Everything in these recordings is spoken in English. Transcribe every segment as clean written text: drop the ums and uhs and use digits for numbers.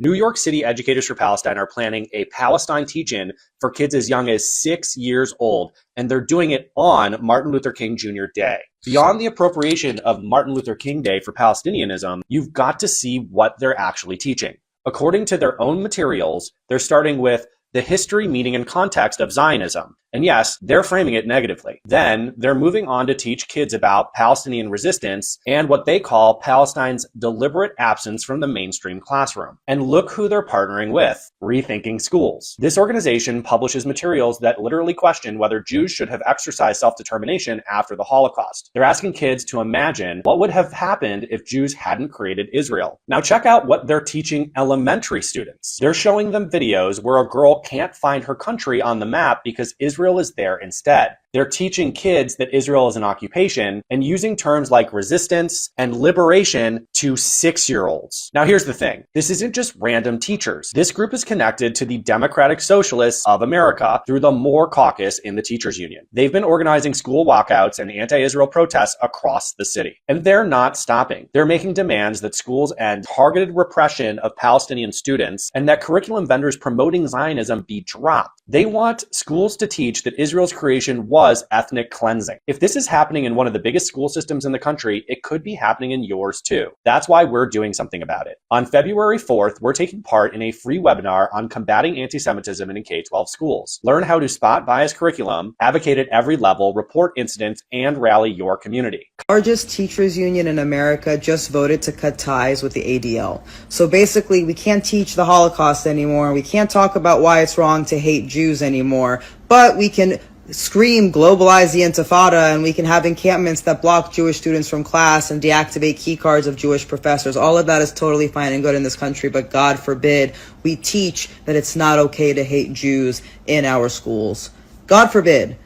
New York City Educators for Palestine are planning a Palestine teach-in for kids as young as 6 years old, and they're doing it on Martin Luther King Jr. Day. Beyond the appropriation of Martin Luther King Day for Palestinianism, you've got to see what they're actually teaching. According to their own materials, they're starting with the history, meaning, and context of Zionism. And yes, they're framing it negatively. Then they're moving on to teach kids about Palestinian resistance and what they call Palestine's deliberate absence from the mainstream classroom. And look who they're partnering with, Rethinking Schools. This organization publishes materials that literally question whether Jews should have exercised self-determination after the Holocaust. They're asking kids to imagine what would have happened if Jews hadn't created Israel. Now check out what they're teaching elementary students. They're showing them videos where a girl can't find her country on the map because Israel is there instead. They're teaching kids that Israel is an occupation and using terms like resistance and liberation to 6-year-olds. Now here's the thing. This isn't just random teachers. This group is connected to the Democratic Socialists of America through the Moore Caucus in the teachers union. They've been organizing school walkouts and anti-Israel protests across the city. And they're not stopping. They're making demands that schools end targeted repression of Palestinian students and that curriculum vendors promoting Zionism be dropped. They want schools to teach that Israel's creation was ethnic cleansing. If this is happening in one of the biggest school systems in the country, it could be happening in yours too. That's why we're doing something about it. On February 4th, we're taking part in a free webinar on combating anti-Semitism in K-12 schools. Learn how to spot biased curriculum, advocate at every level, report incidents, and rally your community. Largest teachers union in America just voted to cut ties with the ADL. So basically, we can't teach the Holocaust anymore. We can't talk about why it's wrong to hate Jews anymore, but we can scream globalize the Intifada, and we can have encampments that block Jewish students from class and deactivate key cards of Jewish professors. All of that is totally fine and good in this country, but God forbid we teach that it's not okay to hate Jews in our schools. God forbid.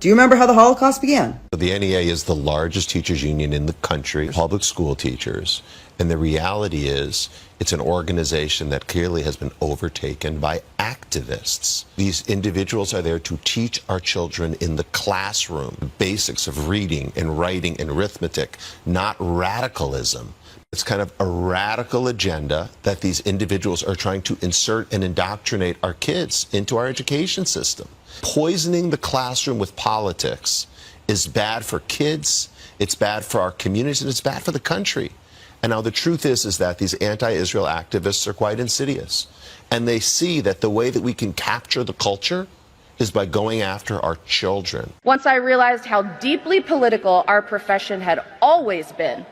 Do you remember how the Holocaust began? The NEA is the largest teachers union in the country, public school teachers. And the reality is, it's an organization that clearly has been overtaken by activists. These individuals are there to teach our children in the classroom the basics of reading and writing and arithmetic, not radicalism. It's kind of a radical agenda that these individuals are trying to insert and indoctrinate our kids into our education system. Poisoning the classroom with politics is bad for kids, it's bad for our communities, and it's bad for the country. And now the truth is that these anti-Israel activists are quite insidious. And they see that the way that we can capture the culture is by going after our children. Once I realized how deeply political our profession had always been,